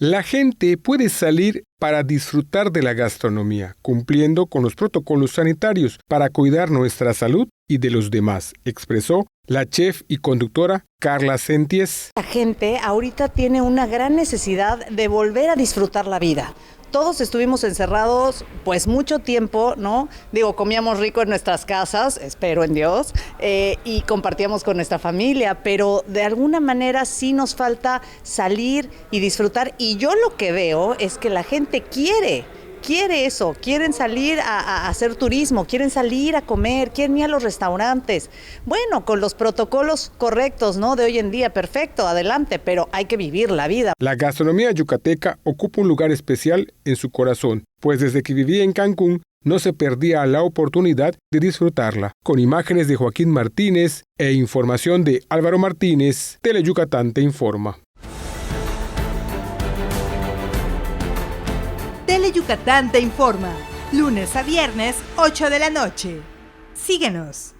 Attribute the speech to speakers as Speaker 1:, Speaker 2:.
Speaker 1: La gente puede salir para disfrutar de la gastronomía, cumpliendo con los protocolos sanitarios para cuidar nuestra salud y de los demás, expresó la chef y conductora Carla Senties.
Speaker 2: La gente ahorita tiene una gran necesidad de volver a disfrutar la vida. Todos estuvimos encerrados pues mucho tiempo, ¿no? Comíamos rico en nuestras casas, espero en Dios, y compartíamos con nuestra familia, pero de alguna manera sí nos falta salir y disfrutar. Y yo lo que veo es que la gente quiere eso, quieren salir a hacer turismo, quieren salir a comer, quieren ir a los restaurantes. Bueno, con los protocolos correctos, ¿no? De hoy en día, perfecto, adelante, pero hay que vivir la vida.
Speaker 1: La gastronomía yucateca ocupa un lugar especial en su corazón, pues desde que vivía en Cancún no se perdía la oportunidad de disfrutarla. Con imágenes de Joaquín Martínez e información de Álvaro Martínez, Teleyucatán te informa.
Speaker 3: Teleyucatán te informa, lunes a viernes, 8 de la noche. Síguenos.